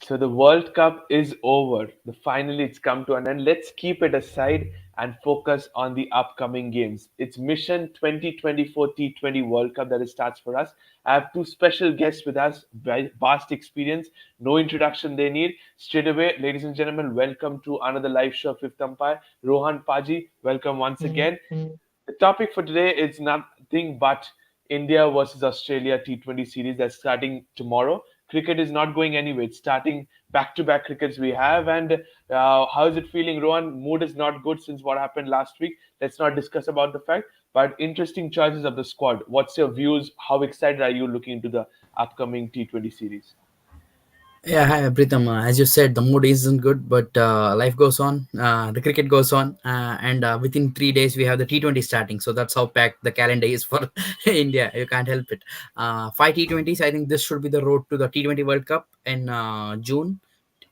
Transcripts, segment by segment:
So the World Cup is over. Finally, it's come to an end. Let's keep it aside and focus on the upcoming games. It's Mission 2024 T20 World Cup that it starts for us. I have two special guests with us, vast experience, no introduction they need. Straight away, ladies and gentlemen, welcome to another live show of Fifth Umpire. Rohan Paji, welcome once again. The topic for today is nothing but India versus Australia T20 series that's starting tomorrow. Cricket is not going anywhere. It's starting back-to-back crickets we have. And how is it feeling, Rohan? Mood is not good since what happened last week. Let's not discuss about the fact. But interesting choices of the squad. What's your views? How excited are you looking into the upcoming T20 series? Yeah, hi, Pritham. As you said, the mood isn't good, but life goes on. The cricket goes on, and within 3 days we have the T20 starting. So that's how packed the calendar is for India. You can't help it. Five T20s. I think this should be the road to the T20 World Cup in June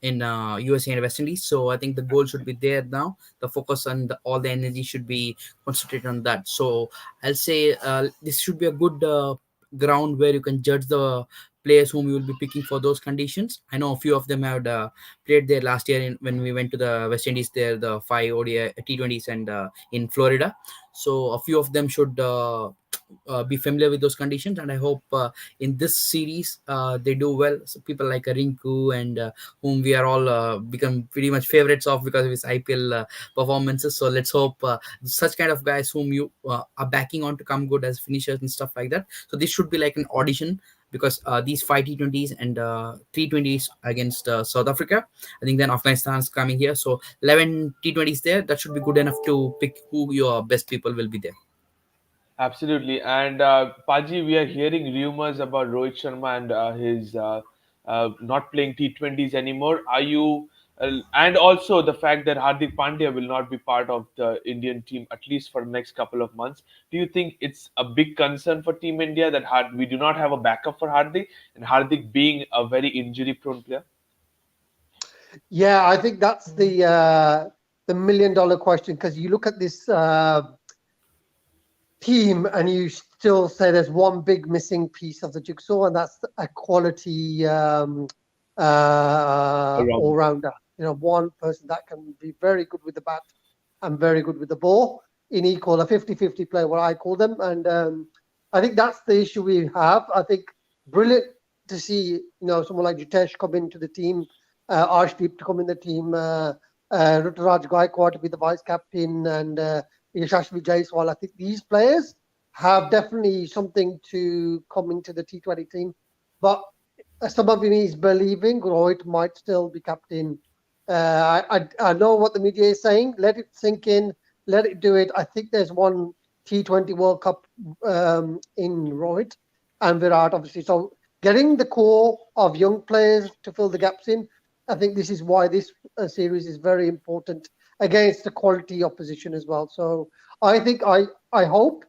in USA and West Indies. So I think the goal should be there now. The focus and all the energy should be concentrated on that. So I'll say this should be a good ground where you can judge the players whom you will be picking for those conditions. I know a few of them have played there last year when we went to the West Indies there, the five ODI T20s and in Florida. So a few of them should be familiar with those conditions, and I hope in this series they do well. So people like Rinku and whom we are all become pretty much favorites of because of his IPL performances. So let's hope such kind of guys whom you are backing on to come good as finishers and stuff like that. So this should be like an audition because these five T20s and three T20s against South Africa. I think then Afghanistan's coming here. So 11 T20s there. That should be good enough to pick who your best people will be there. Absolutely. And Paji, we are hearing rumors about Rohit Sharma and his not playing T20s anymore. Are you, and also the fact that Hardik Pandya will not be part of the Indian team at least for the next couple of months. Do you think it's a big concern for Team India that we do not have a backup for Hardik, and Hardik being a very injury-prone player? Yeah, I think that's the $1 million question, because you look at this team and you still say there's one big missing piece of the jigsaw, and that's a quality all-rounder. One person that can be very good with the bat and very good with the ball in equal, a 50-50 player, what I call them. And I think that's the issue we have. I think brilliant to see someone like Jitesh come into the team, Arshdeep to come in the team, Ruturaj Gaikwad to be the vice captain, and Yashasvi Jaiswal. I think these players have definitely something to come into the T20 team. But some of me is believing Rohit might still be captain. I know what the media is saying. Let it sink in. Let it do it. I think there's one T20 World Cup in Rohit and Virat, obviously. So getting the core of young players to fill the gaps in, I think this is why this series is very important against the quality opposition as well. So I think I hope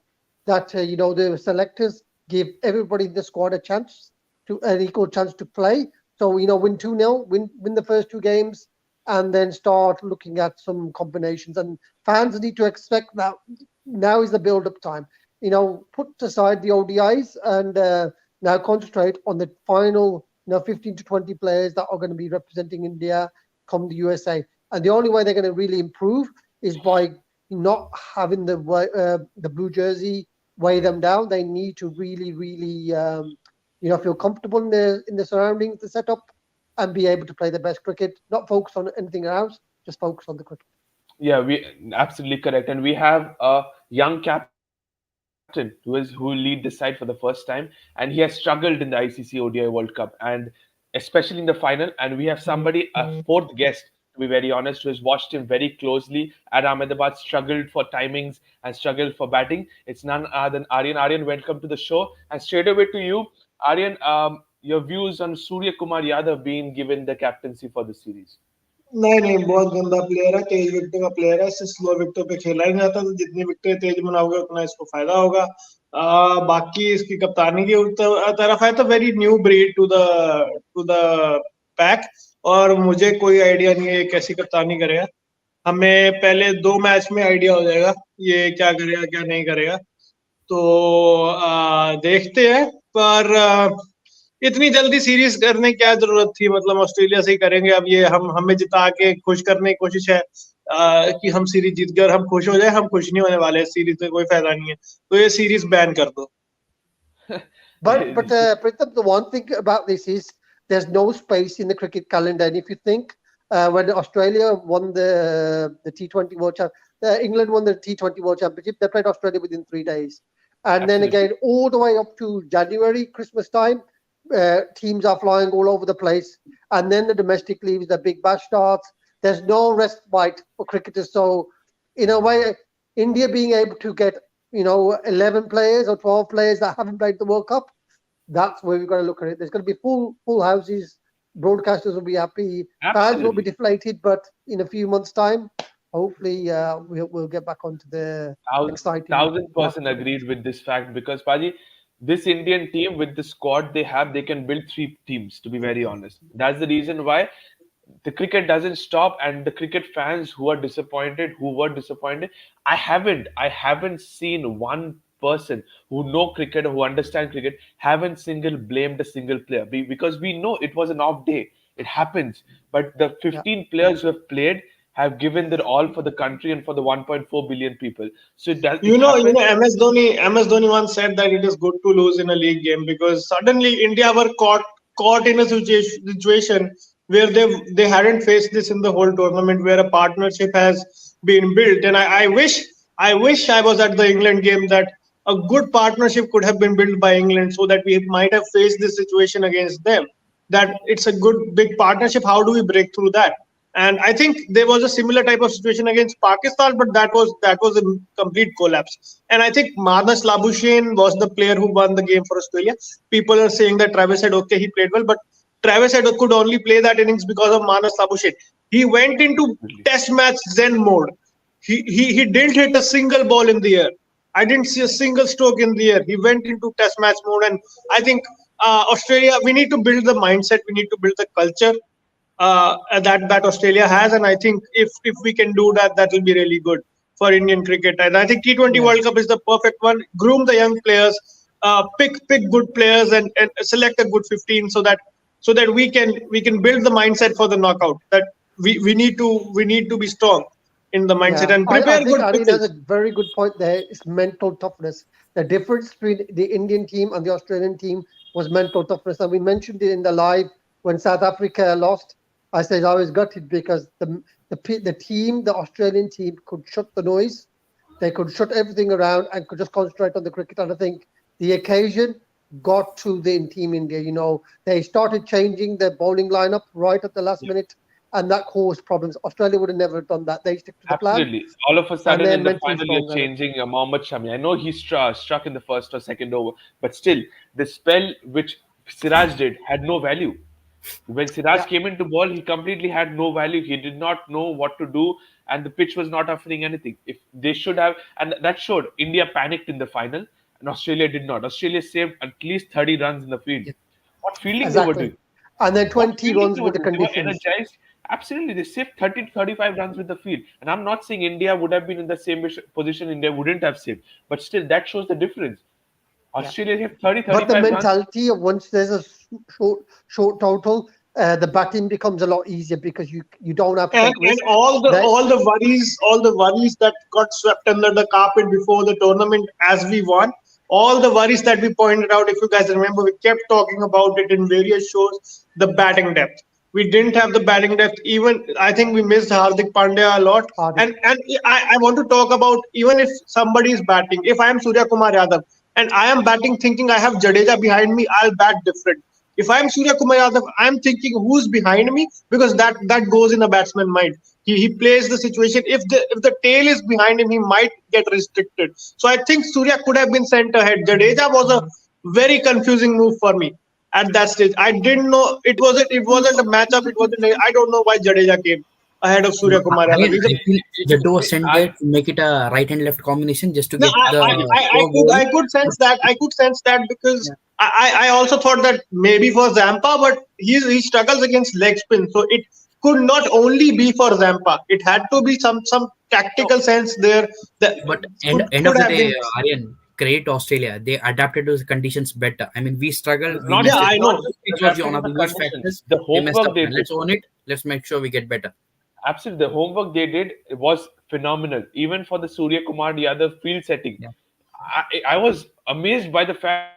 that the selectors give everybody in the squad an equal chance to play. So win 2-0, win the first two games, and then start looking at some combinations. And fans need to expect that now is the build-up time. Put aside the ODIs and now concentrate on the final 15 to 20 players that are going to be representing India come the USA. And the only way they're going to really improve is by not having the blue jersey weigh them down. They need to really, really, feel comfortable in the surroundings, the setup, and be able to play the best cricket. Not focus on anything else, just focus on the cricket. Yeah, we absolutely correct, and we have a young captain who lead the side for the first time, and he has struggled in the ICC ODI World Cup, and especially in the final. And we have somebody, a fourth guest, to be very honest, who has watched him very closely at Ahmedabad, struggled for timings and struggled for batting. It's none other than Aryan. Aryan, welcome to the show, and straight away to you, Aryan. Your views on Surya Kumar Yadav being given the captaincy for the series? नहीं नहीं, बहुत गंदा player है, तेज विकेटों का player है, इससे slow विकेटों पे खेला ही नहीं जाता, तो जितनी विकेटें तेज बनाओगे उतना इसको फायदा होगा। बाकी इसकी कप्तानी की तरफ है तो very new breed to the pack, और मुझे कोई आइडिया नहीं है कैसी कप्तानी करेगा। हमें पहले 2 मैच में आइडिया हो जाएगा ये क्या करेगा क्या नहीं करेगा, तो देखते हैं। पर इतनी जल्दी सीरीज करने की क्या जरूरत थी, मतलब ऑस्ट्रेलिया से ही करेंगे। अब ये हम हमें जिता के खुश करने की कोशिश है कि हम सीरीज जीत गए और हम खुश हो जाए। हम खुश नहीं होने वाले, सीरीज में कोई फायदा नहीं है, तो ये सीरीज बैन कर दो। But Pritham, the one thing about this is there's no space in the cricket calendar. And if you think when Australia won the T20 World Championship, England won the T20 World Championship, they played Australia within 3 days. And then Absolutely. again, all the way up to January, Christmas time, teams are flying all over the place. And then the domestic leagues, the Big Bash starts. There's no respite for cricketers. So, in a way, India being able to get 11 players or 12 players that haven't played the World Cup, that's where we've got to look at it. There's going to be full houses. Broadcasters will be happy. Fans will be Absolutely. deflated, but in a few months' time, hopefully, we'll get back onto the exciting. 1000% agreed with this fact because Paji, this Indian team with the squad they have, they can build three teams. To be very honest, that's the reason why the cricket doesn't stop, and the cricket fans who were disappointed. I haven't seen one person who know cricket, who understand cricket, haven't single blamed a single player because we know it was an off day. It happens, but the Yeah. 15 players who have played have given their all for the country and for the 1.4 billion people. So it happens. MS Dhoni once said that it is good to lose in a league game because suddenly India were caught in a situation where they hadn't faced this in the whole tournament, where a partnership has been built. And I wish I was at the England game, that a good partnership could have been built by England, so that we might have faced this situation against them. That it's a good big partnership. How do we break through that? And I think there was a similar type of situation against Pakistan, but that was a complete collapse. And I think Manas Labuschagne was the player who won the game for Australia. People are saying that Travis Head, okay, he played well, but Travis Head could only play that innings because of Manas Labuschagne. He went into Test match Zen mode. He didn't hit a single ball in the air. I didn't see a single stroke in the air. He went into Test match mode, and I think Australia. We need to build the mindset. We need to build the culture that Australia has, and I think if we can do that, that will be really good for Indian cricket. And I think T20 Yeah. World Cup is the perfect one. Groom the young players, pick good players, and select a good 15, so that we can build the mindset for the knockout. That we need to be strong in the mindset Yeah, and I prepare think good Areen has a pitches. very good point there. It's mental toughness. The difference between the Indian team and the Australian team was mental toughness. And we mentioned it in the live when South Africa lost. I said I was gutted because the Australian team could shut the noise. They could shut everything around and could just concentrate on the cricket. And I think the occasion got to the Team India. They started changing their bowling lineup right at the last minute, and that caused problems. Australia would have never done that. They stick to the plan, Absolutely. All of a and sudden they're in the mentally final, you're strong. changing Mohammad Shami. I know he struck in the first or second over, but still, the spell which Siraj did had no value. When Siraj Yeah, came into ball, he completely had no value. He did not know what to do, and the pitch was not offering anything. If they should have, and that showed India panicked in the final, and Australia did not. Australia saved at least 30 runs in the field. yeah, What fielding they were exactly. doing! And then What 20 fielding runs they with were the doing. They were conditions. energized. Absolutely, they saved 30 to 35 runs with the field. And I'm not saying India would have been in the same position India wouldn't have saved, but still, that shows the difference. Yeah. Australia saved 30, But the 35 runs. mentality of once there's a short total, the batting becomes a lot easier because you don't have to and take and risk. all the That all the worries that got swept under the carpet before the tournament as we won, all the worries that we pointed out, if you guys remember, we kept talking about it in various shows. The batting depth, we didn't have the batting depth. Even I think we missed Hardik Pandya a lot. Hardik. And I want to talk about, even if somebody is batting, if I am Surya Kumar Yadav and I am batting thinking I have Jadeja behind me, I'll bat different. If I'm Surya Kumar Yadav, I'm thinking who's behind me, because that goes in a batsman mind. He plays the situation. If the tail is behind him, he might get restricted. So I think Surya could have been sent ahead. Jadeja was a very confusing move for me at that stage. I didn't know it wasn't a matchup. I don't know why Jadeja came ahead of Surya Kumar Yadav. Again, He's a I feel Jaddu was sent there I, to make it a right and left combination just to No, get the flow going. I could sense that. I could sense that because Yeah, I also thought that maybe for Zampa, but he struggles against leg spin, so it could not only be for Zampa. It had to be some no, tactical sense there that but end could end of could the have day, been. Aryan. create Australia. They adapted to the conditions better. I mean, we And struggled, it's we not messed Yeah, it. it's I not know. just Pitch was one adapting of to the the huge factors. conditions. The We messed homework up, they man. did, Let's own it. Let's make sure we get better. absolutely, the homework they did was phenomenal. Even for the Surya Kumar, the other field setting, Yeah. I was amazed by the fact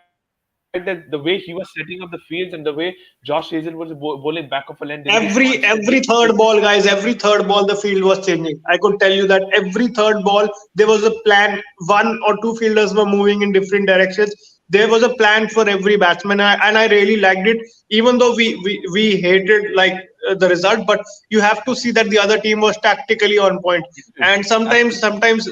that the way he was setting up the fields and the way Josh Hazel was bowling back of a lane, delivering constantly. Every third ball, guys, every third ball the field was changing. I could tell you that every third ball there was a plan. One or two fielders were moving in different directions. There was a plan for every batsman, and I really liked it. Even though we hated like the result, but you have to see that the other team was tactically on point. And Absolutely. sometimes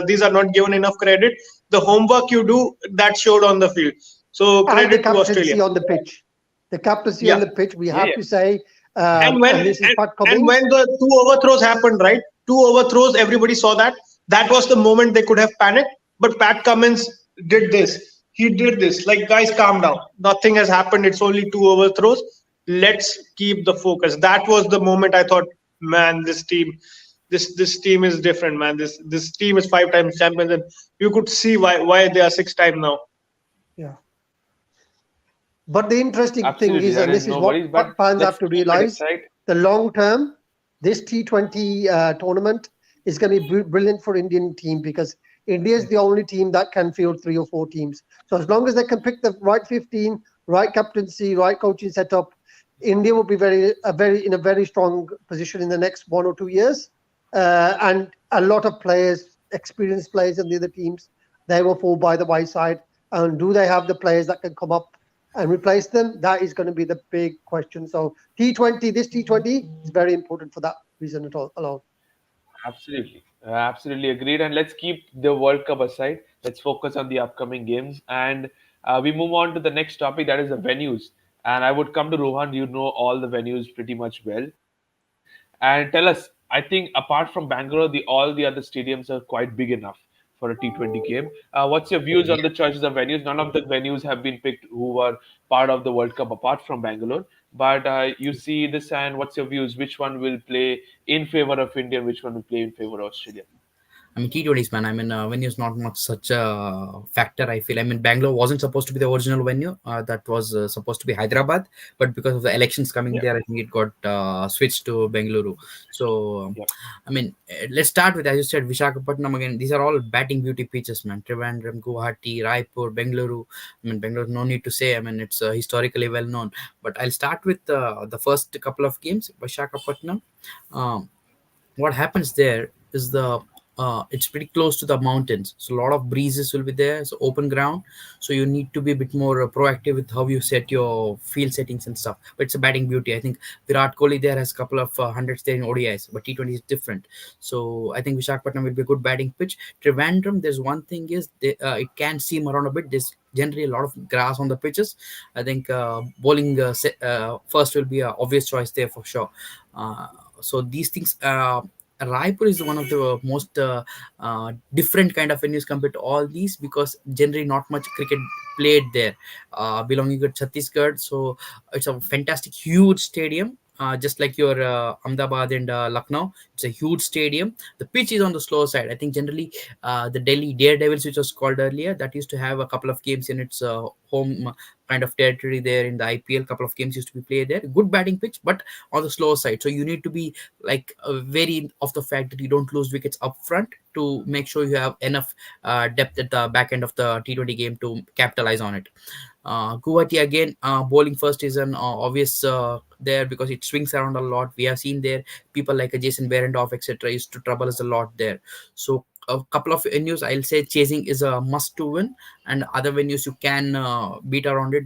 these are not given enough credit. The homework you do that showed on the field. So And the credit to Australia. captaincy on the pitch. The captaincy on Yeah. the pitch, we Yeah, have yeah. to say, And when and this is Pat and Cummings. when the two overthrows happened, right? Two overthrows, everybody saw that. That was the moment they could have panicked. But Pat Cummins did this. He did this. Like, guys, calm down. Nothing has happened. It's only two overthrows. Let's keep the focus. That was the moment I thought, man, this team is different, man. This team is 5 times champions, and you could see why they are 6 time now. Yeah. But the interesting thing Absolutely, is, that and is this is no what worries. But fans let's have to keep it realize, aside. the long term, this T20 tournament is going to be brilliant for Indian team, because India is the only team that can field 3 or 4 teams. So as long as they can pick the right 15, right captaincy, right coaching setup, India will be in a very strong position in the next 1 or 2 years. And a lot of players, experienced players in the other teams, they will fall by the wayside. And do they have the players that can come up and replace them? That is going to be the big question. So T20, this T20 is very important for that reason at all alone. Absolutely. Absolutely agreed. And let's keep the World Cup aside. Let's focus on the upcoming games. And we move on to the next topic, that is the venues. And I would come to Rohan. You know all the venues pretty much well. And tell us, I think apart from Bangalore, all the other stadiums are quite big enough for a T20 game. What's your views on the choices of venues? None of the venues have been picked who were part of the World Cup apart from Bangalore. But you see this, and what's your views? Which one will play in favor of India? Which one will play in favor of Australia? I mean, T20s, man. I mean, venue is not much such a factor. I feel. I mean, Bangalore wasn't supposed to be the original venue. That was supposed to be Hyderabad, but because of the elections coming Yeah, there, I think it got switched to Bengaluru. So, yeah, I mean, let's start with, as you said, Vishakhapatnam again. These are all batting beauty pitches, man. Trivandrum, Guwahati, Raipur, Bengaluru. I mean, Bengaluru, no need to say. I mean, it's historically well known. But I'll start with the first couple of games. Vishakhapatnam. Um, what happens there is it's pretty close to the mountains, so a lot of breezes will be there. It's open ground, so you need to be a bit more proactive with how you set your field settings and stuff. But it's a batting beauty. I think Virat Kohli there has a couple of hundreds there in ODIs, but T20 is different. So I think Vishakhapatnam will be a good batting pitch. Trivandrum, there's one thing is it can seem around a bit. There's generally a lot of grass on the pitches. I think bowling first will be a obvious choice there for sure. uh, so these things, Raipur is one of the most different kind of venues compared to all these, because generally not much cricket played there, belonging to Chhattisgarh. So it's a fantastic huge stadium, just like your Ahmedabad and Lucknow. It's a huge stadium. The pitch is on the slow side. I think generally the Delhi Daredevils, which was called earlier, that used to have a couple of games in its home kind of territory there in the IPL. Couple of games used to be played there. Good batting pitch, but on the slow side. So you need to be like wary of the fact that you don't lose wickets up front, to make sure you have enough depth at the back end of the T20 game to capitalize on it. Guwahati again, bowling first is an obvious there, because it swings around a lot. We have seen there people like Jason Behrendorff, etc., used to trouble us a lot there. So a couple of venues, I'll say chasing is a must to win, and other venues you can beat around it,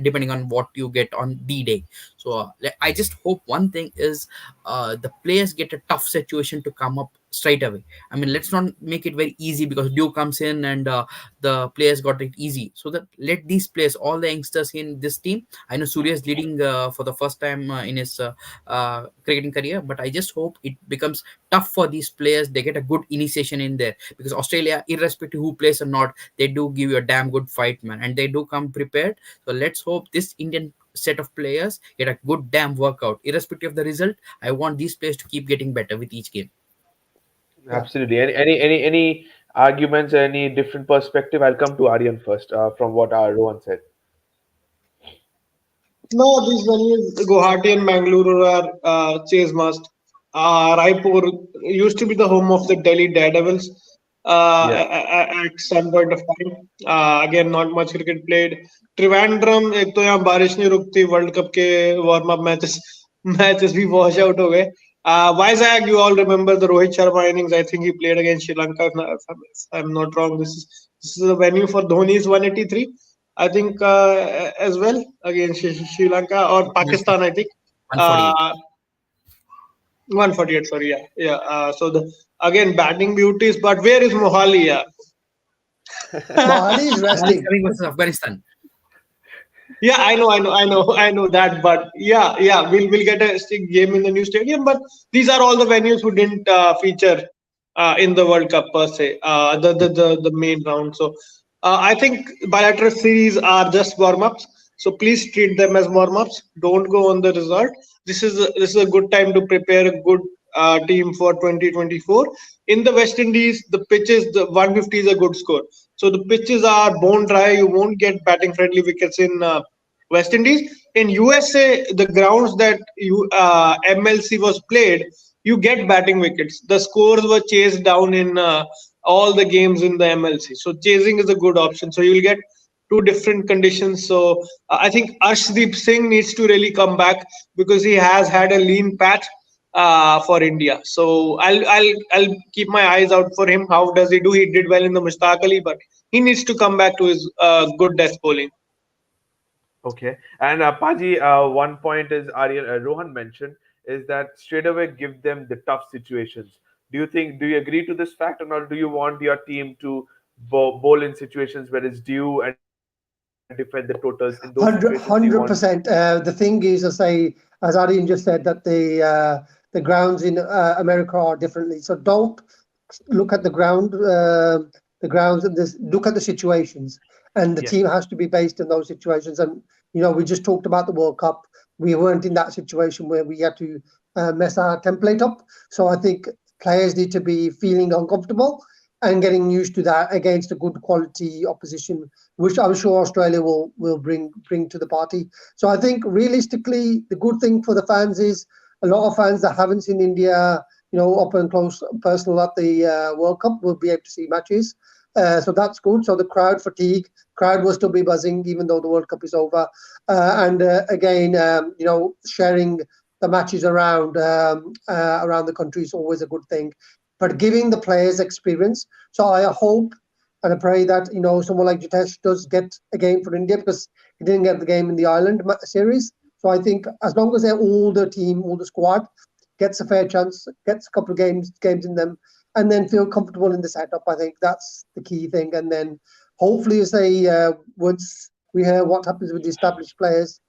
depending on what you get on D-Day. So I just hope one thing is the players get a tough situation to come up straight away. I mean, let's not make it very easy, because Dew comes in and the players got it easy. So that let these players, all the youngsters in this team. I know Surya is leading for the first time in his cricketing career, but I just hope it becomes tough for these players. They get a good initiation in there, because Australia, irrespective who plays or not, they do give you a damn good fight, man, and they do come prepared. So let's hope this Indian set of players get a good damn workout, irrespective of the result. I want these players to keep getting better with each game. Yeah. absolutely. Any arguments, any different perspective? I'll come to Aryan first, from what our Rohan said. No, these venues, Guwahati and Mangaluru are chase must. Raipur used to be the home of the Delhi Daredevils Yeah. at some point of time. Again, not much cricket played. Trivandrum, एक तो यहाँ बारिश नहीं रुकती world cup के warm up matches भी wash out हो गए. Vizag, you all remember the Rohit Sharma innings. I think he played against Sri Lanka. If I'm not wrong, this is a venue for Dhoni's 183. I think as well against Sri Lanka or Pakistan. I think 148. uh, 148. Sorry, yeah. So the again batting beauties, but where is Mohali? Yeah. Mohali is resting. Coming versus Afghanistan. Yeah, I know that, but yeah, we'll get a stick game in the new stadium. But these are all the venues who didn't feature in the World Cup per se, the main round. So I think bilateral series are just warm ups. So please treat them as warm ups. Don't go on the result. This is a good time to prepare a good team for 2024. In the West Indies, the pitches, the 150 is a good score. So the pitches are bone dry. You won't get batting friendly wickets in West Indies. In USA, the grounds that MLC was played, you get batting wickets. The scores were chased down in all the games in the MLC. So chasing is a good option. So you'll get two different conditions. So I think Arshdeep Singh needs to really come back because he has had a lean patch for India. So I'll keep my eyes out for him. How does he do? He did well in the Mushtaq Ali, but he needs to come back to his good death bowling. Okay. And Paji, one point is Aryan Rohan mentioned is that straight away give them the tough situations. Do you agree to this fact, or not? Do you want your team to bowl in situations where it's due and defend the totals in those situations? Do you want? 100%. The thing is, as Aryan just said, that the grounds in America are differently. So don't look at the grounds, and this look at the situations, and the Yes. team has to be based in those situations. And we just talked about the World Cup. We weren't in that situation where we had to mess our template up. So I think players need to be feeling uncomfortable and getting used to that against a good quality opposition, which I'm sure Australia will bring to the party. So I think realistically, the good thing for the fans is a lot of fans that haven't seen India, up and close, personal at the World Cup will be able to see matches. So that's good. So the crowd will still be buzzing even though the World Cup is over. And again, sharing the matches around the country is always a good thing. But giving the players experience. So I hope and I pray that someone like Jitesh does get a game for India because he didn't get the game in the Ireland series. So I think as long as all the squad gets a fair chance, gets a couple of games in them, and then feel comfortable in the setup, I think that's the key thing. And then hopefully, once we hear what happens with the established players,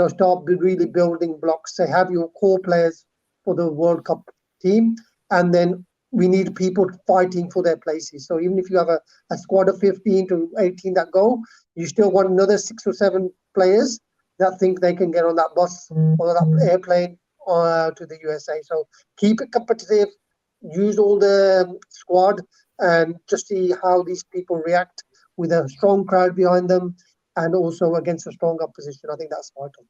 start really building blocks. Say have your core players for the World Cup team, and then we need people fighting for their places. So even if you have a squad of 15 to 18 that go, you still want another 6 or 7 players that think they can get on that bus or that airplane to the USA. So keep it competitive, use all the squad, and just see how these people react with a strong crowd behind them and also against a strong opposition. I think that's vital.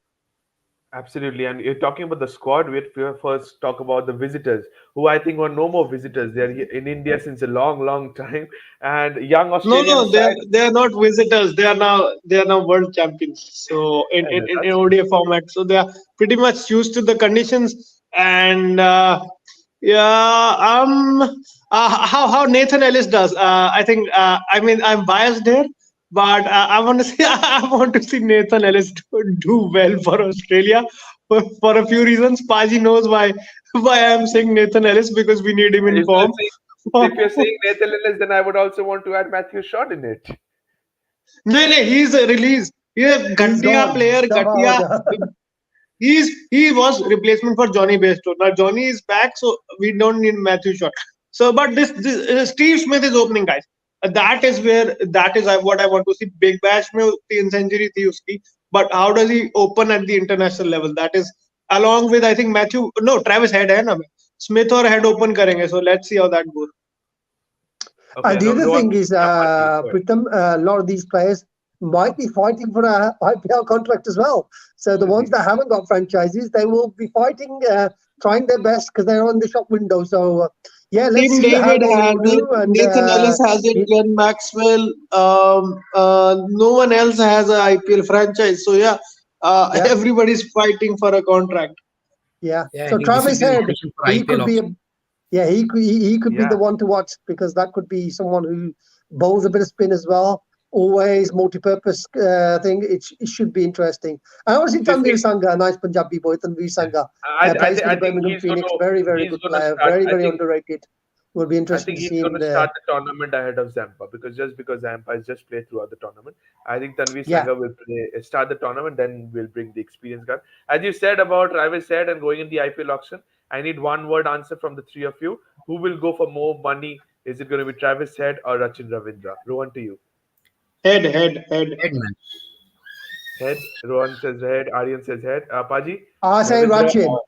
Absolutely. And you're talking about the squad. We first talk about the visitors, who I think were no more visitors. They're here in India since a long, long time. And young Australian No, side. they are not visitors. They are now world champions. So in That's ODI format, so they are pretty much used to the conditions. And yeah, how Nathan Ellis does. I think I mean I'm biased here, but I want to see I want to see Nathan Ellis do well for Australia for a few reasons. Paji knows why I'm saying Nathan Ellis because we need him in if form. you're saying if you're saying Nathan Lillis, then I would also want to add Matthew Short in it. No, he's a release. He's a He's Ghatia gone. player. Ghatia. He was replacement for Johnny Bairstow. Now Johnny is back, so we don't need Matthew Short. So, but this Steve Smith is opening, guys. That is what I want to see. Big Bash में 3 century थी उसकी. But how does he open at the international level? That is along with I think Travis Head है ना Smith और Head open करेंगे. So let's see how that goes. Okay, And the other Rohan, thing is, yeah, Paji, go ahead. Pritam, a lot of these players might be fighting for a IPL contract as well. So the ones that haven't got franchises, they will be fighting, trying their best because they're on the shop window. So yeah, let's Tim see how David they has will it. do. And Nathan Ellis has it. Glenn Maxwell. No one else has an IPL franchise. So yeah, yeah, everybody's fighting for a contract. yeah. Yeah, So I think this will Travis be the Head, audition for he IPL could be option. a yeah, he could be the Yeah, one to watch because that could be someone who bowls a bit of spin as well. Always multi-purpose thing. It should be interesting. I also see this Tanvir Sangha, a nice Punjabi boy. Tanvir Sangha plays for I the think Birmingham Phoenix. Very very he's good gonna player. start. Very very underrated. Will be I interesting think to he's see going him to there. start the tournament ahead of Zampa because Zampa has just played throughout the tournament. I think Tanvi Yeah, Sangha will start the tournament, then we'll bring the experience guy. As you said about Travis said and going in the IPL auction, I need one word answer from the three of you. Who will go for more money? Is it going to be Travis Head or Rachin Ravindra? Rohan to you. Head. Headman. Head. Rohan says head. Aryan says head. Paji, I say Ravindra.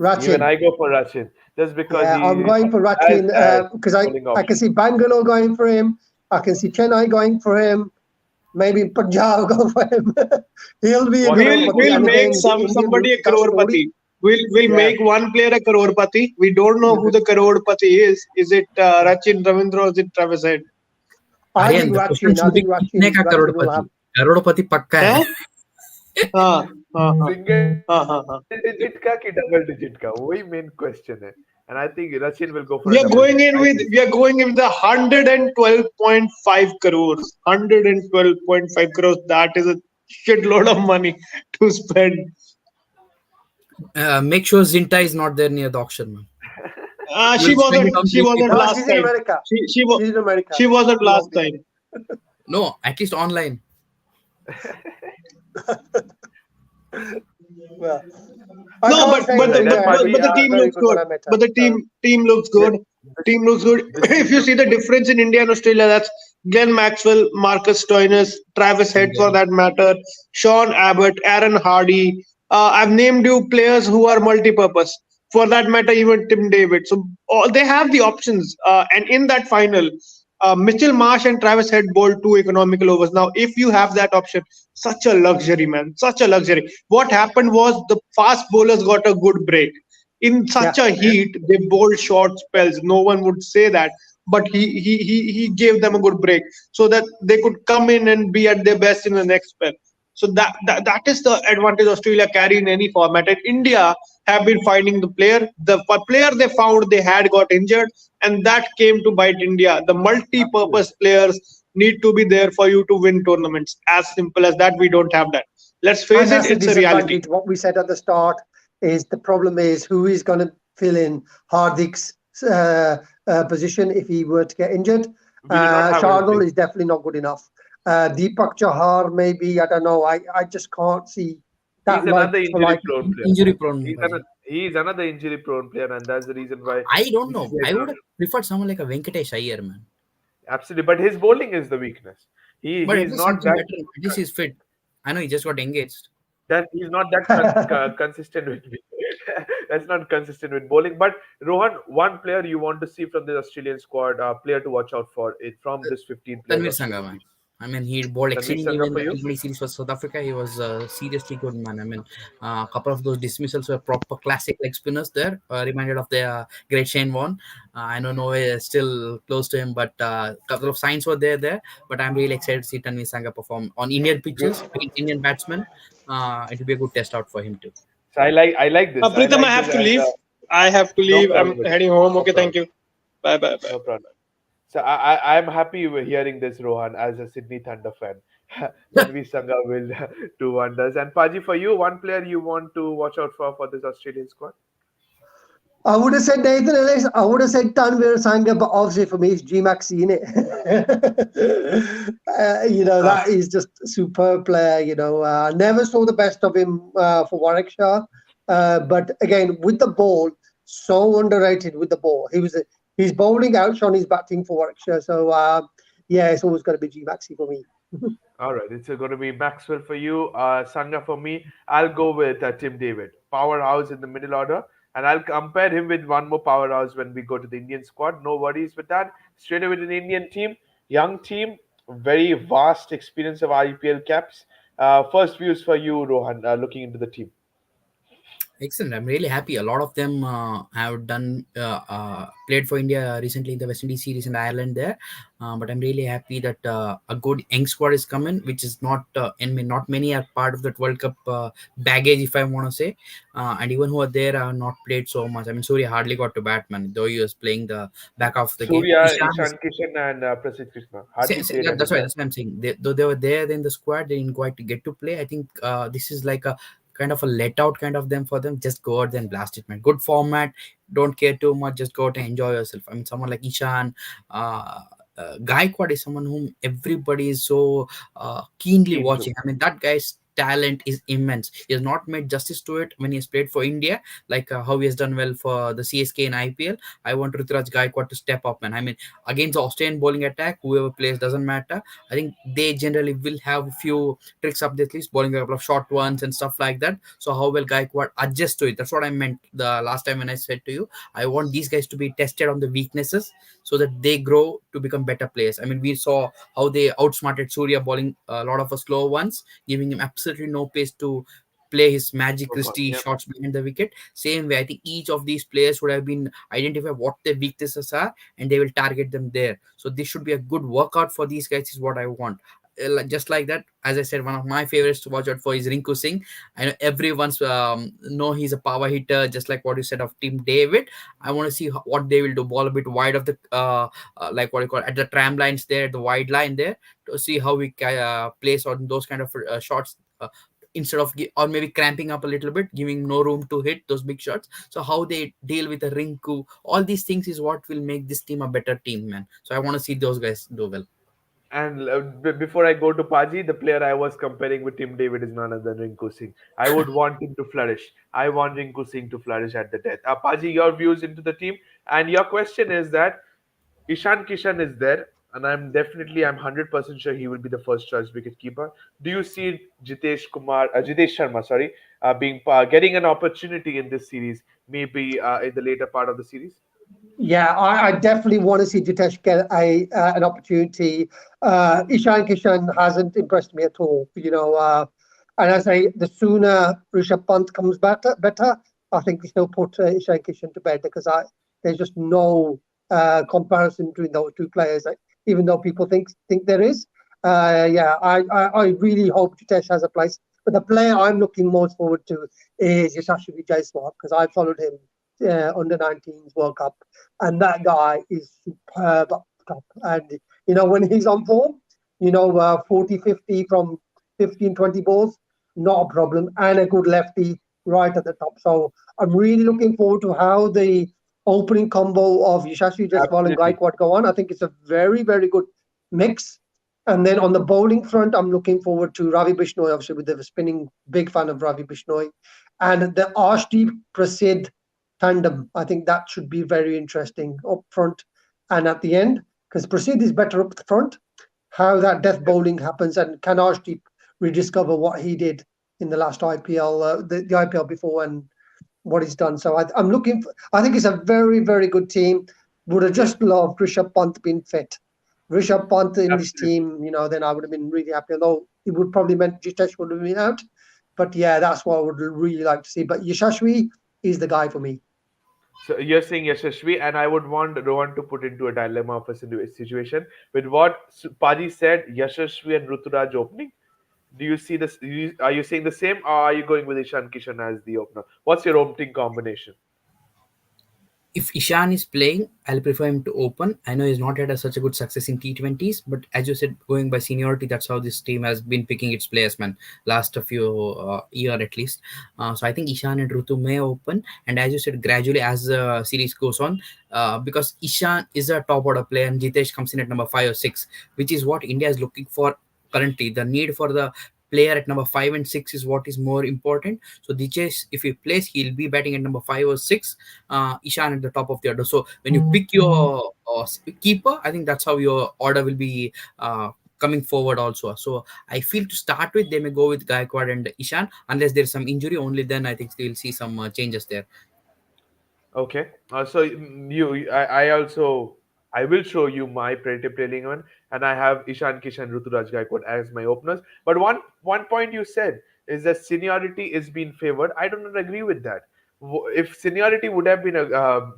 Rachin. Even Rachin. I go for Rachin just because Yeah, I'm he going for has Rachin that because bowling I can option. see Bangalore going for him. I can see Chennai going for him. Maybe Punjab go for him. He'll be a What We'll crorepati. we'll And make again, the Indian somebody roots, a that story. crorepati. We'll Yeah. make one player a crorepati. We don't know who the crorepati is. Is it Rachin Ravindra or is it Travis Head? I Aryan, think the question Rachin. I should be think कितने Rachin. का Rachin will Crorepati? have. करोड़पति पक्का है. Huh? हाँ हाँ हाँ हाँ हाँ हाँ. Single digit का कि double digit का वही main question है. And I think Rachin will go for We a are double going digit. in I with think we are going in with 112.5 crores. 112.5 crores. That is a shitload of money to spend. Make sure Zinta is not there near the auction, man. You She will spend it wasn't. on She three wasn't people. No, last she's in time. America. She was. She's in America. She wasn't She last won't be there. time. No, at least online. Well, I No, can't say all right. anything. And Paji, but the She's team very looks good when good. I met her. But the So team looks good. Team looks good. this If team you looks see the good. difference in India and Australia, that's Glenn Maxwell, Marcus Stoinis, Travis Head for that matter, Sean Abbott, Aaron Hardy. I've named you players who are multi-purpose. For that matter, even Tim David. So all they have the options. And in that final, Mitchell Marsh and Travis Head bowled two economical overs. Now, if you have that option, such a luxury, man, such a luxury. What happened was the fast bowlers got a good break. In yeah, such a heat, they bowled short spells. No one would say that, but he gave them a good break so that they could come in and be at their best in the next spell. So that is the advantage Australia carry in any format. And India have been finding the player. The player they found they had got injured, and that came to bite India. The multi-purpose Absolutely. players need to be there for you to win tournaments. As simple as that. We don't have that. Let's and face it, that's the it's a reality. disadvantage. What we said at the start is the problem is who is going to fill in Hardik's position if he were to get injured. We do not have Shardul anything. is definitely not good enough. Deepak Chahar, maybe, I don't know. I just can't see that He's like another for injury like. prone player. Injury prone. He's Paji. another, he is another injury prone player, and that's the reason why I don't this is know. like I would have preferred someone like a Venkatesh Iyer, man. absolutely. But his bowling is the weakness. But at He's least not something that better. At least he's fit. I know he just got engaged. he's not that consistent with me. That's not consistent with bowling. But Rohan, one player you want to see from the Australian squad, player to watch out for it from this 15 players Tanvir of Sangha, man. Australia. I mean, he bowled Tanvi exceedingly Sangha well in for the you. T20 series for South Africa. He was seriously good, man. I mean, a couple of those dismissals were proper classic leg spinners there, reminded of the great Shane Warne. I know Norway is still close to him, but a couple of signs were there. But I'm really excited to see Tanvi Sangha perform on Indian pitches against Indian batsmen. It will be a good test out for him too. So I like this. I Pritam, I like this have to as leave. a I have to no leave. I'm problem with it. heading home. No Okay, thank problem. you. Bye, bye, bye. No problem. So I'm happy we're hearing this, Rohan, as a Sydney Thunder fan. Tanvi Sangha will do wonders. And Paji, for you, one player you want to watch out for this Australian squad? I would have said Nathan Ellis. I would have said Tanvir Sangha, but obviously for me it's G Maxi in it. Ah, That is just a superb player. I never saw the best of him for Warwickshire, but again with the ball, so underrated with the ball. He's bowling outshone his batting for Warwickshire. So yeah, it's always going to be G Maxi for me. all right, it's going to be Maxwell for you, Sangha for me. I'll go with Tim David, powerhouse in the middle order, and I'll compare him with one more powerhouse when we go to the Indian squad. No worries with that. Straight away to the Indian team, young team, very vast experience of IPL caps. First views for you, Rohan, looking into the team. Excellent. I'm really happy. A lot of them have done played for India recently in the West Indies series in Ireland there. But I'm really happy that a good young squad is coming, which is not and not many are part of that World Cup baggage, if I want to say. And even who are there are not played so much. I mean, Surya hardly got to Batman, though he was playing the back of the game. Surya, Ishan is Ishan Kishan, and Prasidh Krishna hardly played That's anything. why I'm saying. Though they were there in the squad, they didn't quite get to play. I think this is like a kind of a let out kind of them for them. Just go out there and blast it, man. Good format. Don't care too much. Just go out and enjoy yourself. I mean, someone like Ishan, Gaikwad is someone whom everybody is so keenly Keen to. watching. I mean, that guy's talent is immense. He has not made justice to it when he has played for India, like how he has done well for the CSK in IPL. I want Ruturaj Gaikwad to step up, man. I mean, against the Australian bowling attack, whoever plays doesn't matter. I think they generally will have a few tricks up their sleeves, bowling a couple of short ones and stuff like that. So how will Gaikwad adjust to it? That's what I meant the last time when I said to you, I want these guys to be tested on the weaknesses so that they grow to become better players. I mean, we saw how they outsmarted Surya bowling a lot of slow ones, giving him absolutely no pace to play his magic Perform. Christie Yep. shots behind the wicket. Same way, I think each of these players would have been identify what their weaknesses are and they will target them there. So this should be a good workout for these guys is what I want. Just like that, as I said, one of my favorites to watch out for is Rinku Singh. I know everyone's know he's a power hitter, just like what you said of Team David. I want to see what they will do. Ball a bit wide of the like what you call at the tram lines there, the wide line there, to see how we place on those kind of shots. Instead of or maybe cramping up a little bit, giving no room to hit those big shots. So how they deal with a Rinku, all these things is what will make this team a better team, man. So I want to see those guys do well. And before I go to Paji, the player I was comparing with Tim David is none other than Rinku Singh. I would want him to flourish. I want Rinku Singh to flourish at the death. Paji, your views into the team, and your question is that Ishan Kishan is there, and I'm 100% sure he will be the first choice wicketkeeper. Do you see Jitesh Sharma, sorry, being getting an opportunity in this series, maybe in the later part of the series? Yeah, I definitely want to see Jitesh get an opportunity. Ishan Kishan hasn't impressed me at all. And I say the sooner Rishabh Pant comes better, I think he'll put Ishan Kishan to bed because there's just no comparison between those two players. Even though people think there is. Yeah, I really hope Jitesh has a place. But the player I'm looking most forward to is Yashasvi Jaiswal because I followed him under 19s World Cup, and that guy is superb up top. And when he's on form, 40, 50 from 15, 20 balls, not a problem, and a good lefty right at the top. So I'm really looking forward to how the opening combo of Yashasvi Jaiswal and Absolutely. Gaikwad go on. I think it's a very, very good mix. And then on the bowling front, I'm looking forward to Ravi Bishnoi, obviously with the spinning, big fan of Ravi Bishnoi. And the Arshdeep Prasid tandem. I think that should be very interesting up front and at the end because Prasid is better up the front. How that death bowling happens and can Arshdeep rediscover what he did in the last IPL, the IPL before and what he's done. So I'm looking for, I think it's a very, very good team. Would have Yeah, just loved Rishabh Pant being fit. Rishabh Pant in this absolutely. team, then I would have been really happy. Although it would probably meant Jitesh would have been out. But yeah, that's what I would really like to see. But Yashashvi is the guy for me. So you're saying Yashasvi, and I would want Rohan to put into a dilemma of a situation with what Paji said, Yashasvi and Ruturaj opening. Do you see this? Are you saying the same, or are you going with Ishan Kishan as the opener? What's your opening combination? If Ishan is playing, I'll prefer him to open. I know he's not had such a good success in T20s, but as you said, going by seniority, that's how this team has been picking its players, man. Last a few year at least. So I think Ishan and Rutu may open, and as you said, gradually as the series goes on, because Ishan is a top order player and Jitesh comes in at number 5 or 6, which is what India is looking for currently. The need for the player at number 5 and 6 is what is more important. So Dichesh, if he plays, he'll be batting at number 5 or 6. Ishan at the top of the order. So when you pick your keeper, I think that's how your order will be coming forward also. So I feel to start with, they may go with Gaikwad and Ishan unless there's some injury. Only then I think we'll see some changes there. Okay. So I also I will show you my predictive play 11, and I have Ishan Kishan, Ruturaj Gaikwad as my openers. But one point you said is that seniority is being favored. I do not agree with that. If seniority would have been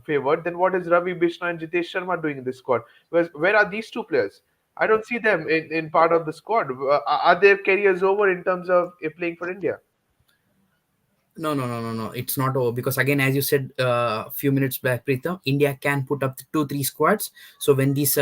favored, then what is Ravi Bishnoi and Jitesh Sharma doing in this squad? Where are these two players? I don't see them in part of the squad. Are their careers over in terms of playing for India? No, no, no, no, no. It's not over because again, as you said a few minutes back, Preetham, India can put up the 2, 3 squads. So when these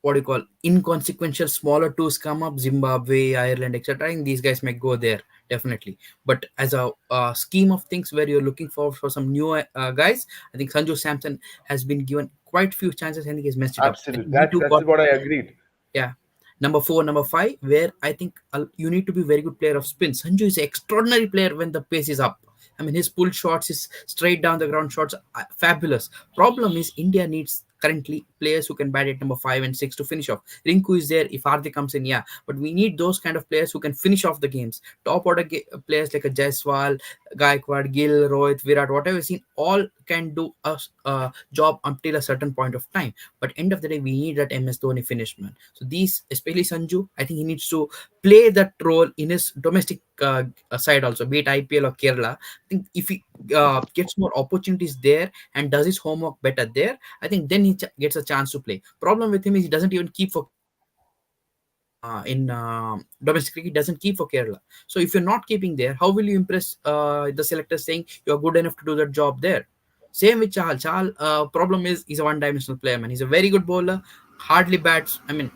what do you call inconsequential smaller tours come up, Zimbabwe, Ireland, etc., I think these guys might go there definitely. But as a scheme of things, where you're looking for some new guys, I think Sanju Samson has been given quite few chances. I think he's messed it up. I Absolutely. think we That's too that's got what I agreed. yeah. Number four, number five, where I think you need to be very good player of spin. Sanju is an extraordinary player when the pace is up. I mean, his pull shots, his straight down the ground shots, are fabulous. Problem is, India needs currently players who can bat at number 5 and 6 to finish off. Rinku is there if Hardik comes in, yeah, but we need those kind of players who can finish off the games. Top order players like a Jaiswal, Gaikwad, Gill, Rohit, Virat, whatever we've seen, all can do a job until a certain point of time. But end of the day, we need that MS Dhoni finish man. So these, especially Sanju, I think he needs to play that role in his domestic side also, be it IPL or Kerala. I think if he gets more opportunities there and does his homework better there, I think then he gets a chance to play. Problem with him is he doesn't even keep for in domestic cricket, doesn't keep for Kerala. So if you're not keeping there, how will you impress the selectors saying you're good enough to do that job there? Same with Chahal. Chahal, problem is he's a one-dimensional player, man. He's a very good bowler, hardly bats. I mean,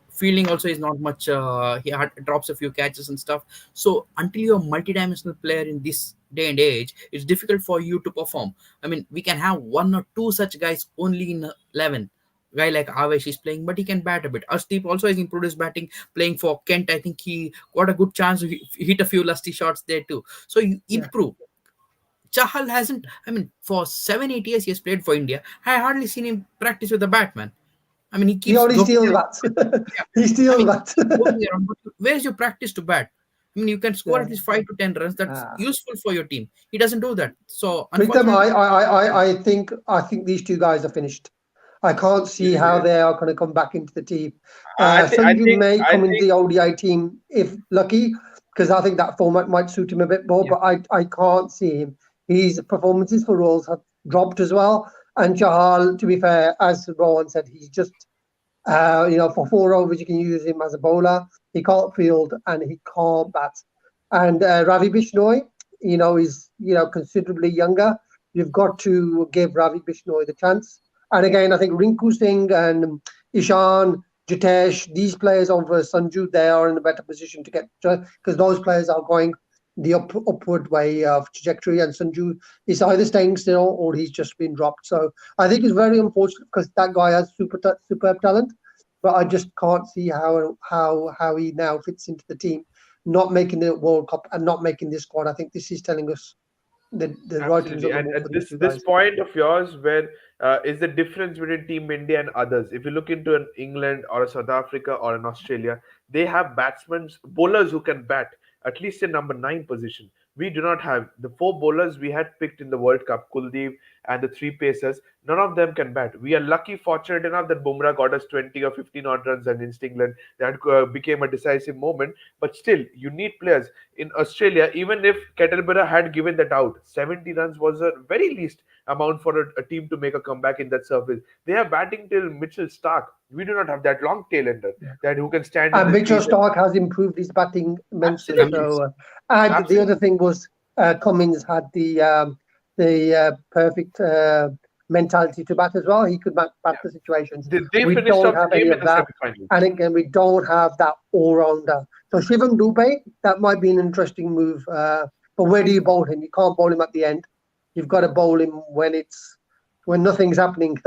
fielding also is not much. Drops a few catches and stuff. So until you're a multi-dimensional player in this day and age, it's difficult for you to perform. I mean, we can have one or two such guys only in 11. Guy like Avesh is playing, but he can bat a bit. Arshdeep also has improved his batting, playing for Kent. I think he got a good chance to hit a few lusty shots there too. So you Yeah. improve. Chahal hasn't. I mean, for 7, 8 years he has played for India. I hardly seen him practice with the batman. I mean, he He keeps only joking steals around. bats. Yeah. He I steals mean, bats. keep joking around, but where's your practice to bat? I mean, you can score Yeah. at least 5 to 10 runs. That's Ah. useful for your team. He doesn't do that. So Pritam, unfortunately, I think these two guys are finished. I can't see how Yeah. they are going to come back into the team. I, th- I Sanju think may I come into think the ODI team if lucky, because I think that format might suit him a bit more. yeah, But I can't see him. His performances for Rolls have dropped as well. And Chahal, to be fair, as Rowan said, he's just for 4 overs you can use him as a bowler. He can't field and he can't bat. And Ravi Bishnoi, is considerably younger. You've got to give Ravi Bishnoi the chance. And again, I think Rinku Singh and Ishan, Jitesh, these players over Sanju, they are in a better position to get because those players are going the upward way of trajectory, and Sanju is either staying still or he's just been dropped. So I think it's very unfortunate because that guy has superb talent, but I just can't see how he now fits into the team, not making the World Cup and not making this squad. I think this is telling us the writing's absolutely. on the And wall for these this two this guys. point of yours, where is the difference between Team India and others? If you look into an England or a South Africa or an Australia, they have batsmen, bowlers who can bat at least in number 9 position. We do not have the 4 bowlers we had picked in the World Cup, Kuldeep and the 3 pacers. None of them can bat. We are lucky, fortunate enough that Bumrah got us 20 or 15 odd runs against England. That became a decisive moment. But still, you need players in Australia. Even if Kettleborough had given that out, 70 runs was a very least amount for a team to make a comeback in that surface. They are batting till Mitchell Stark. We do not have that long tail ender that who can stand in And the Mitchell crease. Stark has improved his batting immensely. I mean, Absolutely, So, and the other absolutely. thing was Cummins had the perfect mentality to bat as well. He could bat Yeah. the situations. They We finished don't off have the any game in of the that, semi-finals. and again, we don't have that all-rounder. So Shivam Dubey, that might be an interesting move. But where do you bowl him? You can't bowl him at the end. You've got to bowl him when nothing's happening.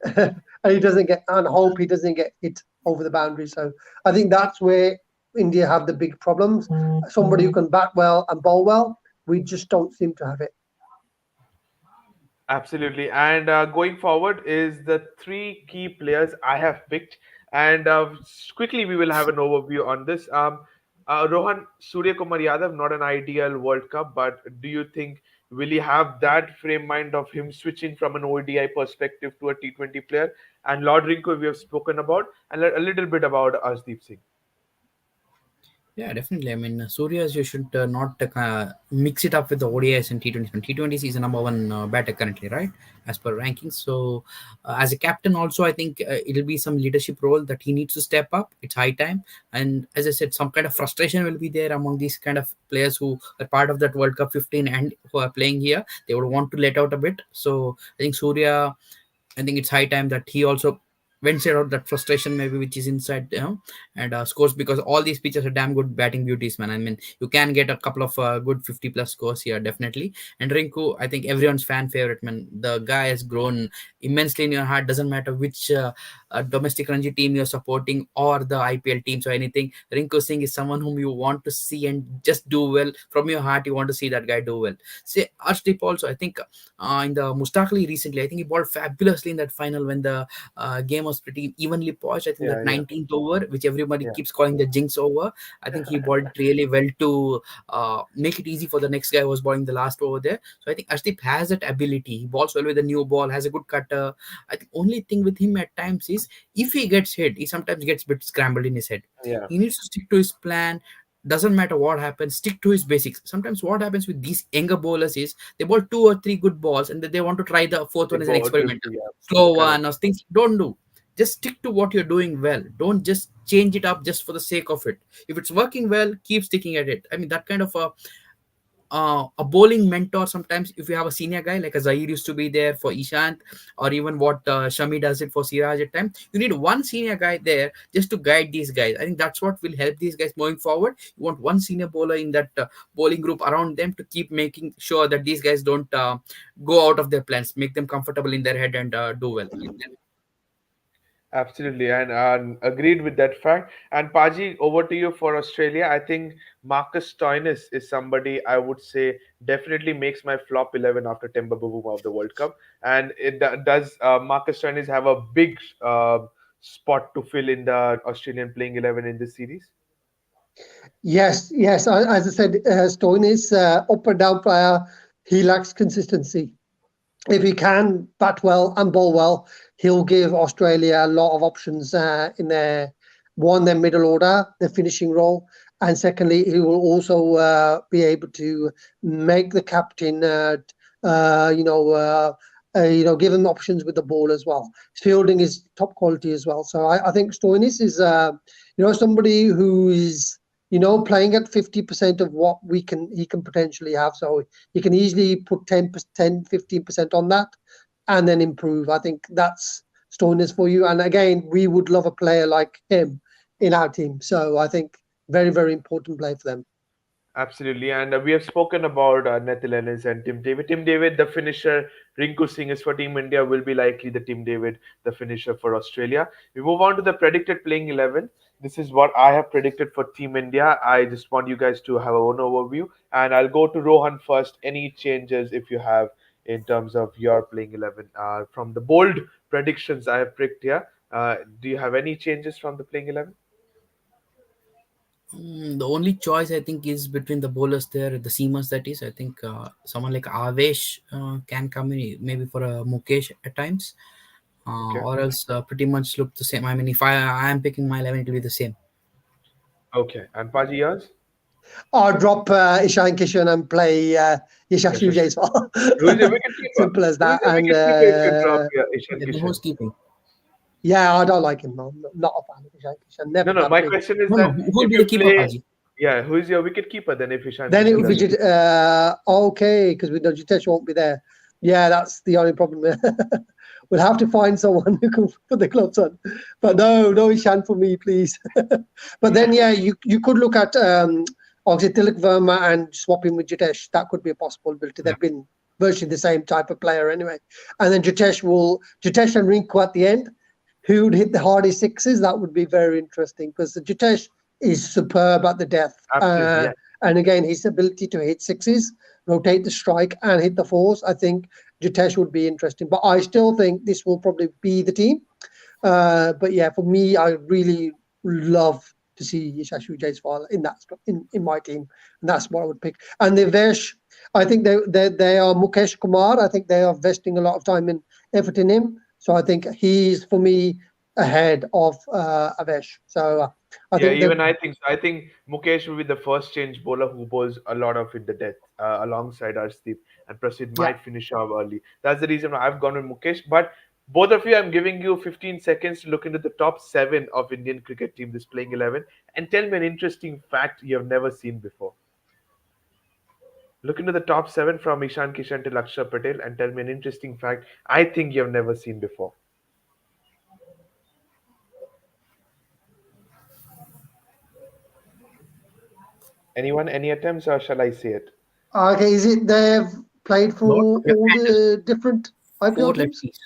And he doesn't get and hope he doesn't get hit over the boundary. So I think that's where India have the big problems. Somebody who can bat well and bowl well, we just don't seem to have it. Absolutely. And going forward is the 3 key players I have picked. And quickly, we will have an overview on this. Rohan, Surya Kumar Yadav, not an ideal World Cup, but do you think Will he have that frame mind of him switching from an ODI perspective to a T20 player? And Lord Rinko, we have spoken about, and a little bit about Arshdeep Singh. Yeah, definitely. I mean, Surya's, you should not mix it up with the ODIs and T20s. And T20s is the number one batter currently, right? As per rankings. So, as a captain, also, I think it'll be some leadership role that he needs to step up. It's high time. And as I said, some kind of frustration will be there among these kind of players who are part of that World Cup 15 and who are playing here. They would want to let out a bit. So, I think Surya, I think it's high time that he also vents out that frustration maybe which is inside, and scores, because all these pitches are damn good batting beauties, man. I mean, you can get a couple of good 50 plus scores here, definitely. And Rinku, I think everyone's fan favorite, man. The guy has grown immensely in your heart. Doesn't matter which domestic Ranji team you're supporting or the IPL teams or anything. Rinku Singh is someone whom you want to see and just do well from your heart. You want to see that guy do well. Say Arshdeep also, I think in the Mustakli recently, I think he bowled fabulously in that final when the game was pretty evenly poised. I think Yeah, that yeah, 19th over, which everybody yeah. keeps calling the jinx over, I think he bowled really well to make it easy for the next guy who was bowling the last over there. So I think Ashdeep has that ability. He bowls well with a new ball, has a good cutter. I think only thing with him at times is if he gets hit, he sometimes gets a bit scrambled in his head. Yeah. He needs to stick to his plan. Doesn't matter what happens, stick to his basics. Sometimes what happens with these younger bowlers is they bowl two or three good balls and then they want to try the fourth They one as an go to experiment, yeah, slow correct. one or things. Don't do. Just stick to what you're doing well. Don't just change it up just for the sake of it. If it's working well, keep sticking at it. I mean, that kind of a bowling mentor. Sometimes if you have a senior guy like a Zahir used to be there for Ishant, or even what Shami does it for Siraj at times, you need one senior guy there just to guide these guys. I think that's what will help these guys moving forward. You want one senior bowler in that bowling group around them to keep making sure that these guys don't go out of their plans, make them comfortable in their head and do well. Absolutely, and agreed with that fact. And Paji, over to you for Australia. I think Marcus Stoinis is somebody I would say definitely makes my flop 11 after Temba Bavuma of the World Cup. And does Marcus Stoinis have a big spot to fill in the Australian playing 11 in this series? Yes, yes. As I said, Stone is up and down player. He lacks consistency. If he can bat well and bowl well, he'll give Australia a lot of options in their middle order, their finishing role, and secondly, he will also be able to make the captain, give him options with the ball as well. His fielding is top quality as well. So I think Stoinis is, somebody who is playing at 50% of what he can potentially have. So you can easily put 15% on that and then improve. I think that's Stoinis for you. And again, we would love a player like him in our team. So I think very, very important play for them. Absolutely, and we have spoken about Netherlands and Tim David. Tim David, the finisher. Rinku Singh is for Team India. Will be likely the Tim David, the finisher for Australia. We move on to the predicted playing 11. This is what I have predicted for Team India. I just want you guys to have a own overview, and I'll go to Rohan first. Any changes if you have in terms of your playing 11 from the bold predictions I have picked here? Do you have any changes from the playing 11? The only choice I think is between the bowlers there, the seamers that is. I think someone like Avesh can come in maybe for a Mukesh at times, Okay. or else pretty much look the same. I mean, if I am picking my 11, it will be the same. Okay, and Paji, yours? Or drop Ishan Kishan and play Yeah, Yashasvi Shashi. Jaiswal. Who is your wicket keeper? Simple as Who is that. your And wicket keeper if you drop Ishan Yeah, then who's Kishan? keeping? yeah, I don't like him. I'm not a fan of Ishan Kishan. No, Never no. have My been. question is No, no. that Who will if be you the keeper, play, Paji? yeah, who is your wicket keeper then if Ishan Then it Kishan would be doesn't? okay, because we know Jitesh won't be there. Yeah, that's the only problem. We'll have to find someone who can put the gloves on. But no Ishan for me, please. But then, yeah, you could look at obviously Tilak Verma and swap him with Jitesh. That could be a possibility. Yeah. They've been virtually the same type of player anyway. And then Jitesh and Rinku at the end. Who would hit the hardest sixes? That would be very interesting because Jitesh is superb at the death. Absolutely, yeah. And again, his ability to hit sixes, rotate the strike, and hit the fours, I think Jitesh would be interesting. But I still think this will probably be the team. But yeah, for me, I really love to see Yashasvi Jaiswal in that in my team, and that's what I would pick. And the Vesh, I think they are Mukesh Kumar. I think they are investing a lot of time in effort in him. So I think he's for me ahead of Avesh. So I Yeah, think the even I think so. I think Mukesh will be the first change bowler who bowls a lot of in the death alongside Arshdeep, and Prasid yeah. might finish off early. That's the reason why I've gone with Mukesh. But both of you, I'm giving you 15 seconds to look into the top seven of Indian cricket team, this playing 11, and tell me an interesting fact you have never seen before. Look into the top seven from Ishan Kishan to Lakshya Patel and tell me an interesting fact I think you have never seen before. Anyone? Any attempts, or shall I say it? Okay, is it they've played for Four all left-handers. the different Four IPL teams? lefties.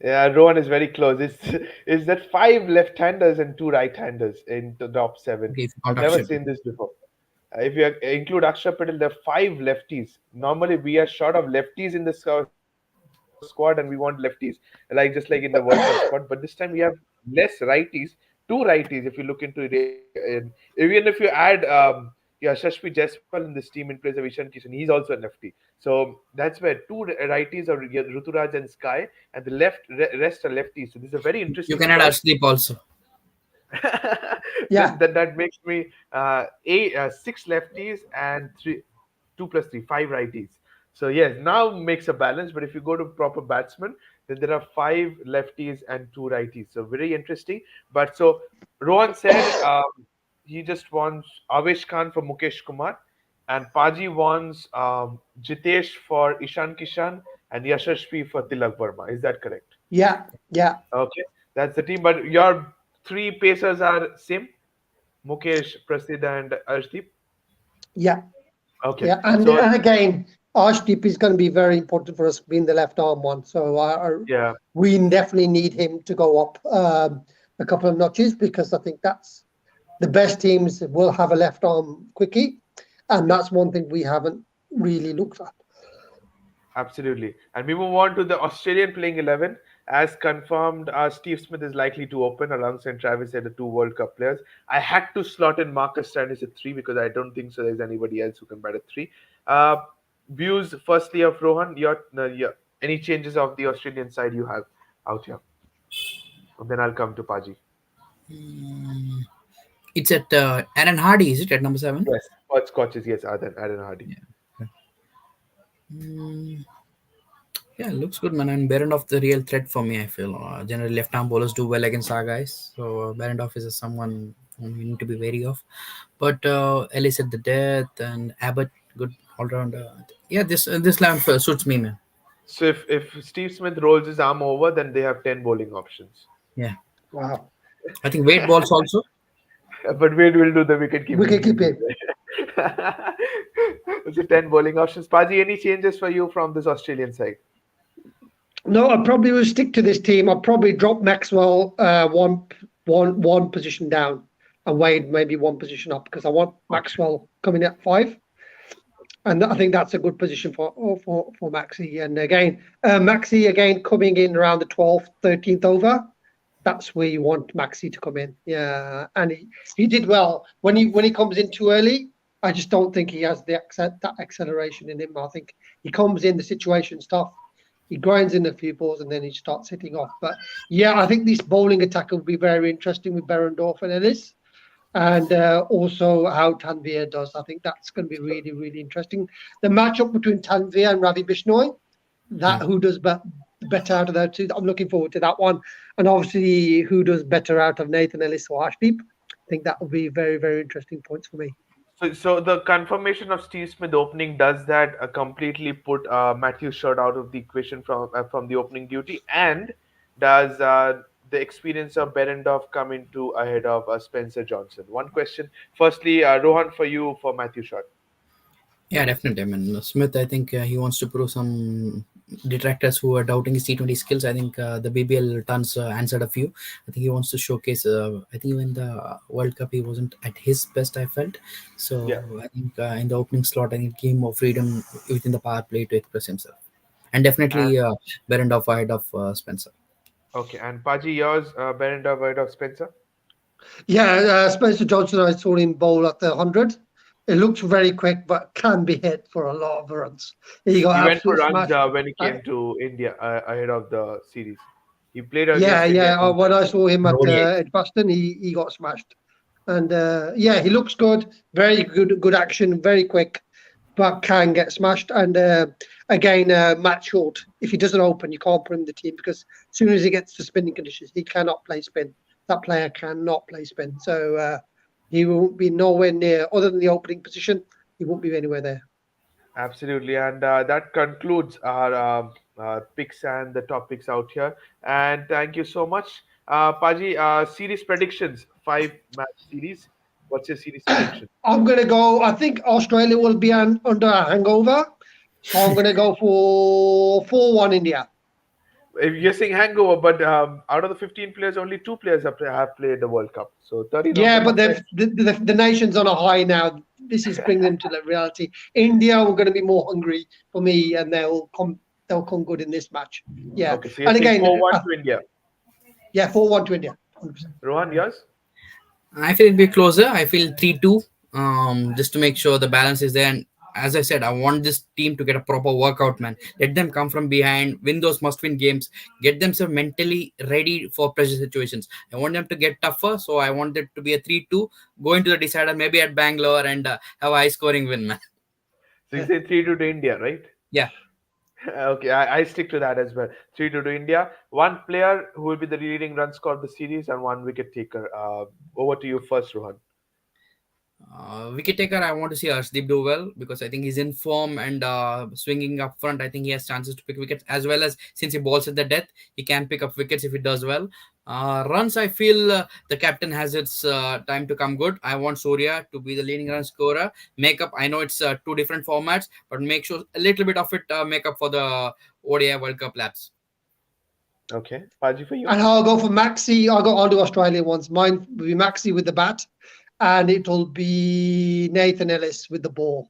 Yeah, Rohan is very close. Is that five left-handers and two right-handers in the top seven? Okay, if you I've count never Akshay. seen this before. If you include Akshay Patel, there are five lefties. Normally, we are short of lefties in the squad, and we want lefties, just like in the World Cup squad. But this time we have less righties, two righties. If you look into it, even if you add yeah, Shashpi Jaiswal in this team in place of Ishan Kishan, he's also a lefty. So that's where two righties are Ruturaj and Sky, and the rest are lefties. So this is a very You interesting can add choice. Arshdeep also. Yeah, That makes me six lefties and three, two plus three, five righties. So yes, now makes a balance. But if you go to proper batsmen, then there are five lefties and two righties. So very interesting. But so Rohan said he just wants Avesh Khan for Mukesh Kumar, and Paji wants Jitesh for Ishan Kishan and Yashashvi for Tilak Verma. Is that correct? yeah, yeah, Okay, that's the team. But your three pacers are same: Mukesh, Prasid, and Arshdeep. yeah, Okay, yeah. so And again, Arshdeep is going to be very important for us being the left arm one. So yeah, we definitely need him to go up a couple of notches because I think that's the best teams will have a left arm quickie, and yeah, that's one thing we haven't really looked at. absolutely. And we move on to the Australian playing 11. As confirmed, Steve Smith is likely to open alongside Travis Head, the two World Cup players. I had to slot in Marcus Stoinis at three because I don't think so there's anybody else who can bat at three. Uh, Views firstly of Rohan, your any changes of the Australian side you have out here? And then I'll come to Paji. It's at Aaron Hardy, is it at number 7? Yes, Scotches, yes, Aden Hardy. Mm, yeah, looks good, man. And Behrendorff the real threat for me, I feel. Generally, left arm bowlers do well against our guys. So Behrendorff is someone whom we need to be wary of. But Ellis at the death and Abbott, good all rounder. Yeah, this lamp suits me, man. So if Steve Smith rolls his arm over, then they have 10 bowling options. Yeah. Wow, I think weight balls also. But Wade will do the wicket we keeping can keep duties. it. So 10 bowling options. Paji, any changes for you from this Australian side? No, I probably will stick to this team. I'll probably drop Maxwell one position down and Wade maybe one position up because I want Okay. Maxwell coming at 5, and I think that's a good position for Maxi. And again, Maxi again coming in around the 12th, 13th over. That's where you want Maxi to come in. Yeah, and he did well when he comes in too early. I just don't think he has that acceleration in him. I think he comes in, the situation's tough. He grinds in a few balls and then he starts hitting off. But yeah, I think this bowling attack will be very interesting with Behrendorff and Ellis, and also how Tanvir does. I think that's going to be really, really interesting. The matchup between Tanvir and Ravi Bishnoi, that who does better out of those two. I'm looking forward to that one. And obviously, who does better out of Nathan Ellis or Ashdeep? I think that will be very, very interesting points for me. So the confirmation of Steve Smith opening, does that completely put Matthew Short out of the equation from the opening duty? And does the experience of Berendorf come into ahead of Spencer Johnson? One question. Firstly, Rohan, for you, for Matthew Short. Yeah, definitely. I mean, Smith, I think he wants to prove some detractors who are doubting his T20 skills. I think the BBL turns answered a few. I think he wants to showcase. I think even the World Cup, he wasn't at his best, I felt. So Yeah. I think in the opening slot, I think it gave him more freedom within the power play to express himself. And And definitely Behrendorff ahead of Spencer. okay, and Paji, yours, Berendorf ahead of Spencer. Yeah, Spencer Johnson, I saw him bowl at the 100. It looks very quick, but can be hit for a lot of runs. He got He went for absolute runs smashed. when he Uh, came to India ahead of the series. He played yeah, against India. yeah. When I saw him The at ODI. Edgbaston, he got smashed. And yeah, he looks good. Very good action. Very quick, but can get smashed. And again, match short. If he doesn't open, you can't put him in the team because as soon as he gets to spinning conditions, he cannot play spin. That player cannot play spin. So he won't be nowhere near, other than the opening position, he won't be anywhere there. Absolutely, and that concludes our picks and the topics out here. And thank you so much, Paji. Series predictions, 5 match series. What's your series prediction? I'm going to go, I think Australia will be under a hangover. So I'm going to go for 4-1 India. If you're saying hangover, but out of the 15 players, only 2 players have played the World Cup. So 13 of Yeah, them are but fresh. the nation's on a high now. This is bringing them to the reality. India are going to be more hungry for me, and they'll come good in this match. Yeah, Okay, so you're and saying again, 4-1 to India. yeah, 4-1 to India. 100%. Rohan, yours? I feel it'll be closer. I feel 3-2. Just to make sure the balance is there. And as I said, I want this team to get a proper workout, man. Let them come from behind, win those must-win games, get themselves mentally ready for pressure situations. I want them to get tougher, so I want it to be a 3-2, go into the decider, maybe at Bangalore, and have a high-scoring win, man. So you say 3-2 to India, right? Yeah. Okay, I stick to that as well. 3-2 to India. One player who will be the leading run scorer of the series and one wicket taker. Over to you first, Rohan. Wicket taker, I want to see Arshdeep do well because I think he's in form and swinging up front. I think he has chances to pick wickets as well as since he balls at the death, he can pick up wickets if he does well. Runs, I feel the captain has its time to come good. I want Surya to be the leading run scorer. Make up, I know it's two different formats, but make sure a little bit of it make up for the ODI World Cup laps. Okay, Paji for you. And I'll go for Maxi. I'll go on to Australia once. Mine will be Maxi with the bat, and it'll be Nathan Ellis with the ball.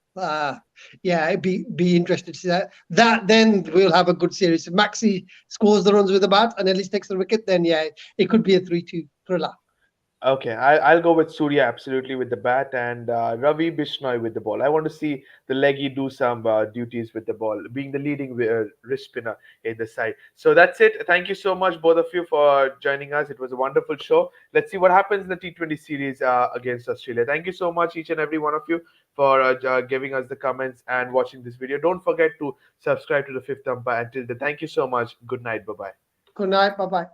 Yeah, it'd be interested to see that. That then we'll have a good series. If Maxi scores the runs with the bat and Ellis takes the wicket, then yeah, it could be a 3-2 thriller. Okay, I'll go with Surya absolutely with the bat and Ravi Bishnoi with the ball. I want to see the leggy do some duties with the ball, being the leading wrist spinner in the side. So that's it. Thank you so much, both of you, for joining us. It was a wonderful show. Let's see what happens in the T20 series against Australia. Thank you so much, each and every one of you, for giving us the comments and watching this video. Don't forget to subscribe to the Fifth Umpire. Until then, thank you so much. Good night. Bye bye. Good night. Bye bye.